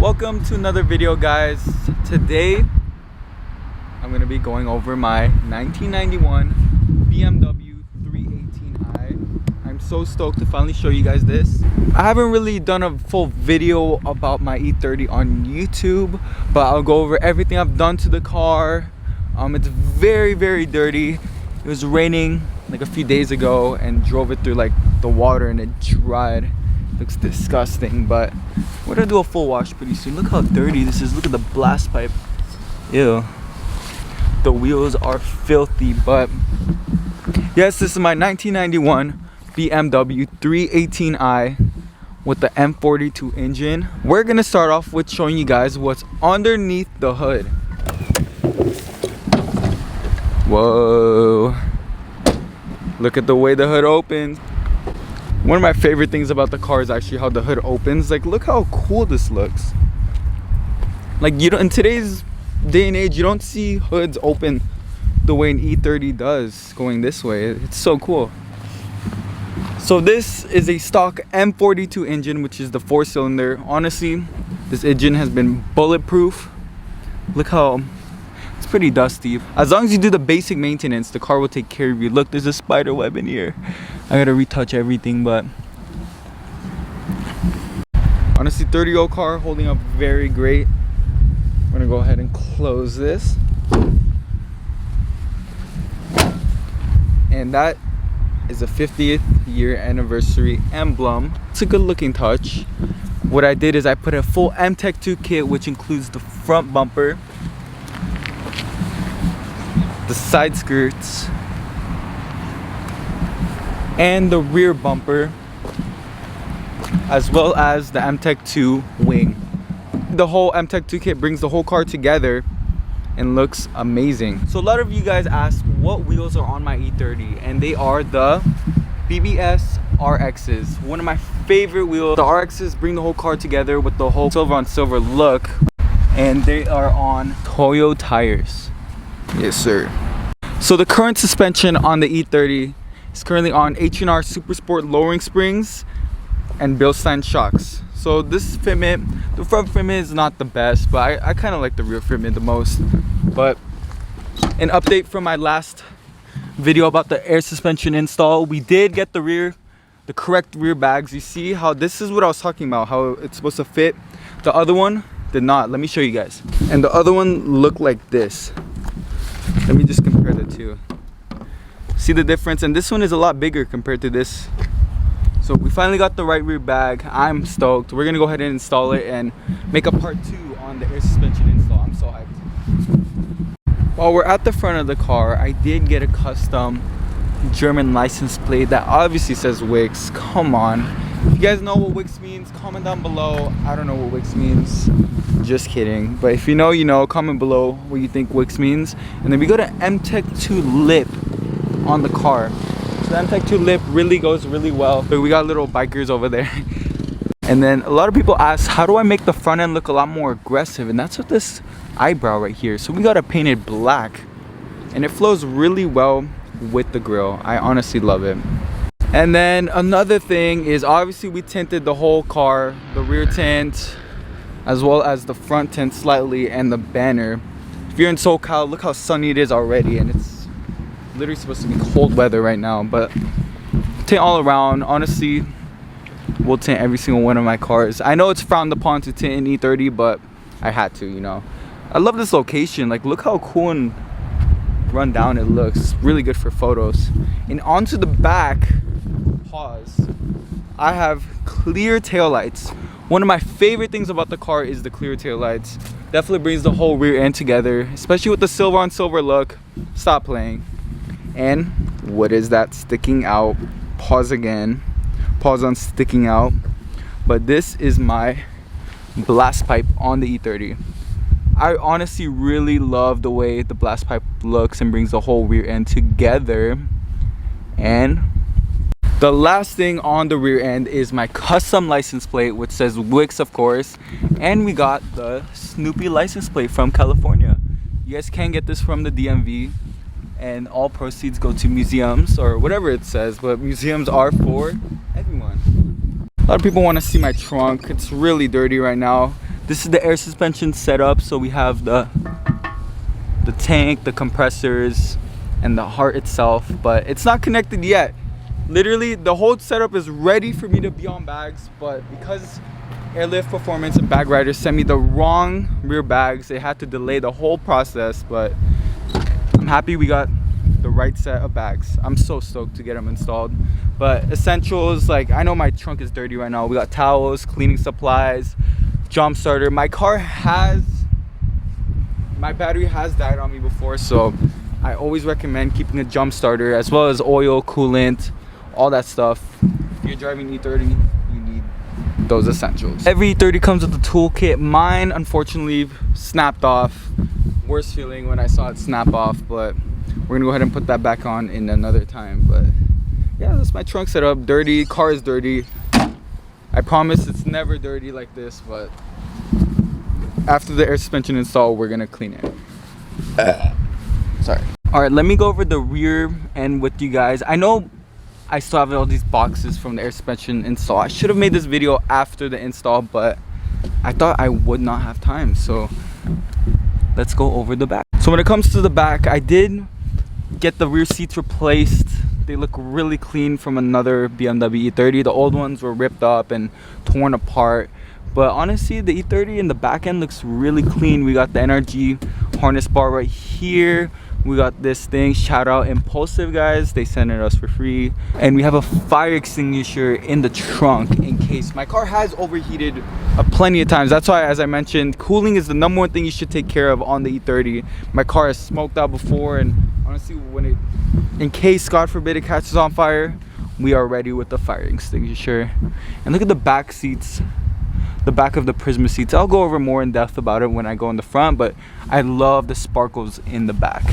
Welcome to another video, guys. Today I'm going to be going over my 1991 BMW 318i. I'm so stoked to finally show you guys this. I haven't really done a full video about my E30 on YouTube, but I'll go over everything I've done to the car. It's very dirty. It was raining like a few days ago and drove it through like the water and it dried. Looks disgusting, but we're gonna do a full wash pretty soon. Look how dirty this is. Look at the blast pipe. Ew. The wheels are filthy, but yes, this is my 1991 BMW 318i with the M42 engine. We're gonna start off with showing you guys what's underneath the hood. Whoa. Look at the way the hood opens. One of my favorite things about the car is actually how the hood opens. Like, look how cool this looks. Like, you don't, in today's day and age, you don't see hoods open the way an E30 does, going this way. It's so cool. So this is a stock M42 engine, which is the 4-cylinder. Honestly, this engine has been bulletproof. Look how it's pretty dusty. As long as you do the basic maintenance, the car will take care of you. Look, there's a spider web in here. I gotta retouch everything, but honestly, 30-year-old car holding up very great. I'm gonna go ahead and close this, and that is a 50th year anniversary emblem. It's a good looking touch. What I did is I put a full M-Tech 2 kit, which includes the front bumper, the side skirts, and the rear bumper, as well as the M-Tech 2 wing. The whole M-Tech 2 kit brings the whole car together and looks amazing. So a lot of you guys ask what wheels are on my E30, and they are the BBS RXs. One of my favorite wheels. The RXs bring the whole car together with the whole silver on silver look, and they are on Toyo tires. Yes, sir. So the current suspension on the E30 is currently on H&R Super Sport lowering springs and Bilstein shocks. So this fitment, the front fitment is not the best, but I kind of like the rear fitment the most. But an update from my last video about the air suspension install, we did get the correct rear bags. You see how this is what I was talking about, how it's supposed to fit. The other one did not. Let me show you guys. And the other one looked like this. Let me just compare the two. See the difference? And this one is a lot bigger compared to this. So we finally got the right rear bag. I'm stoked. We're gonna go ahead and install it and make a part 2 on the air suspension install. I'm so hyped. While we're at the front of the car, I did get a custom German license plate that obviously says Wix. Come on. If you guys know what Wix means, comment down below. I don't know what Wix means. Just kidding. But if you know, you know. Comment below what you think Wix means. And then we got an M-Tech 2 lip on the car. So the M-Tech 2 lip really goes really well. But we got little bikers over there. And then a lot of people ask, how do I make the front end look a lot more aggressive? And that's with this eyebrow right here. So we got it painted black, and it flows really well with the grille. I honestly love it. And then another thing is, obviously we tinted the whole car, the rear tint as well as the front tint slightly, and the banner. If you're in SoCal, look how sunny it is already, and it's literally supposed to be cold weather right now. But tint all around. Honestly, we'll tint every single one of my cars. I know it's frowned upon to tint an E30, but I had to, you know. I love this location. Like, look how cool and run down it looks. It's really good for photos. And onto the back, pause, I have clear taillights. One of my favorite things about the car is the clear taillights. Definitely brings the whole rear end together, especially with the silver on silver look. Stop playing. And what is that sticking out? Pause again. Pause on sticking out. But this is my blast pipe on the E30. I honestly really love the way the blast pipe looks and brings the whole rear end together. And the last thing on the rear end is my custom license plate, which says Wix, of course. And we got the Snoopy license plate from California. You guys can get this from the DMV, and all proceeds go to museums or whatever it says, but museums are for everyone. A lot of people want to see my trunk. It's really dirty right now. This is the air suspension setup. So we have the tank, the compressors, and the heart itself, but it's not connected yet. Literally, the whole setup is ready for me to be on bags, but because Airlift Performance and Bag Riders sent me the wrong rear bags, they had to delay the whole process. But I'm happy we got the right set of bags. I'm so stoked to get them installed. But essentials, like, I know my trunk is dirty right now. We got towels, cleaning supplies, jump starter. My battery has died on me before, so I always recommend keeping a jump starter, as well as oil, coolant, all that stuff. If you're driving E30, you need those essentials. Every E30 comes with a toolkit. Mine unfortunately snapped off. Worst feeling when I saw it snap off, but we're gonna go ahead and put that back on in another time. But yeah, that's my trunk setup. Dirty, car is dirty. I promise it's never dirty like this, but after the air suspension install, we're gonna clean it. Sorry. All right, let me go over the rear end with you guys. I know I still have all these boxes from the air suspension install. I should have made this video after the install, but I thought I would not have time. So let's go over the back. So when it comes to the back, I did get the rear seats replaced. They look really clean from another BMW E30. The old ones were ripped up and torn apart. But honestly, the E30 in the back end looks really clean. We got the NRG harness bar right here. We got this thing, shout out Impulsive, guys. They sent it us for free. And we have a fire extinguisher in the trunk in case. My car has overheated plenty of times. That's why, as I mentioned, cooling is the #1 thing you should take care of on the E30. My car has smoked out before, and honestly, in case, God forbid, it catches on fire, we are ready with the fire extinguisher. And look at the back seats. The back of the Prisma seats. I'll go over more in depth about it when I go in the front, but I love the sparkles in the back.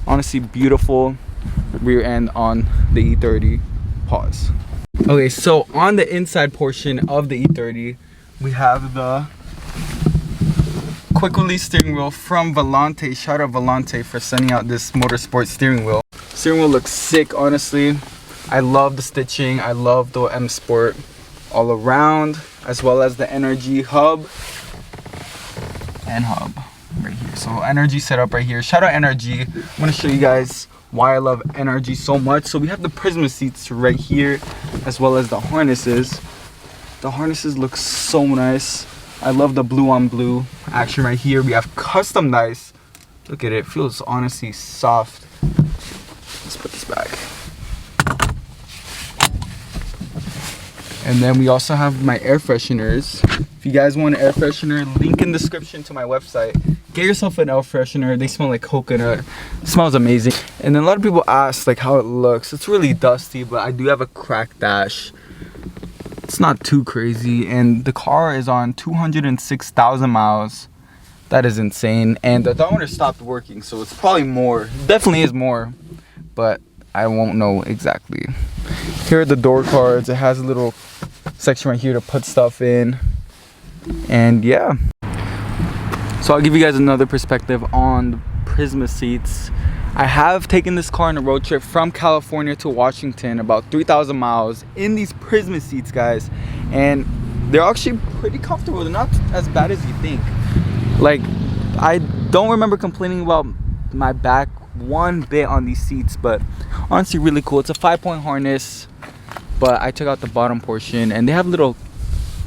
Honestly, beautiful rear end on the E30. Pause. Okay, so on the inside portion of the E30, we have the quick release steering wheel from Volante. Shout out Volante for sending out this motorsport steering wheel. Steering wheel looks sick, honestly. I love the stitching. I love the M Sport all around, as well as the energy hub and hub right here. So energy setup right here. Shout out energy. I'm going to show you guys why I love energy so much. So we have the Prisma seats right here, as well as the harnesses. The harnesses look so nice. I love the blue on blue action right here. We have custom dice. Look at it. It feels honestly soft. Let's put this back. And then we also have my air fresheners. If you guys want an air freshener, link in the description to my website. Get yourself an air freshener. They smell like coconut. It smells amazing. And then a lot of people ask like how it looks. It's really dusty, but I do have a cracked dash. It's not too crazy. And the car is on 206,000 miles. That is insane. And the odometer stopped working, so it's probably more. Definitely is more, but I won't know exactly. Here are the door cards. It has a little section right here to put stuff in. And yeah. So I'll give you guys another perspective on the Prisma seats. I have taken this car on a road trip from California to Washington, about 3,000 miles, in these Prisma seats, guys. And they're actually pretty comfortable. They're not as bad as you think. Like, I don't remember complaining about my back one bit on these seats, but honestly really cool. It's a 5-point harness, but I took out the bottom portion, and they have little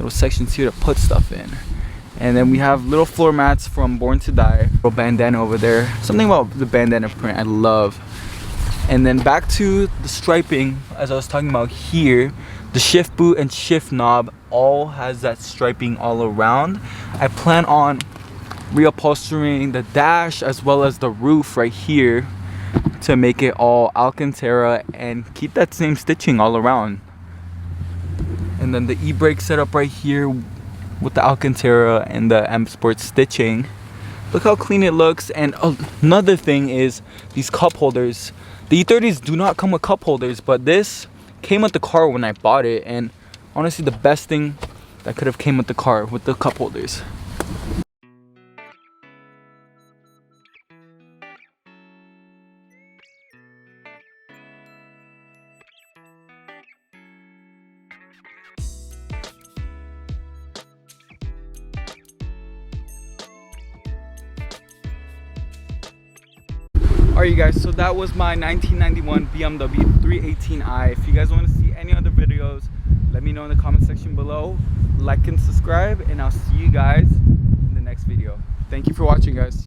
sections here to put stuff in. And then we have little floor mats from Born to Die. Little bandana over there. Something about the bandana print I love. And then back to the striping, as I was talking about here, the shift boot and shift knob all has that striping all around. I plan on reupholstering the dash as well as the roof right here to make it all Alcantara and keep that same stitching all around. And then the e-brake setup right here with the Alcantara and the M Sport stitching. Look how clean it looks. And another thing is these cup holders. The E30s do not come with cup holders, but this came with the car when I bought it, and honestly the best thing that could have came with the car with the cup holders. Alright, you guys, so that was my 1991 BMW 318i. If you guys want to see any other videos, let me know in the comment section below. Like and subscribe, and I'll see you guys in the next video. Thank you for watching, guys.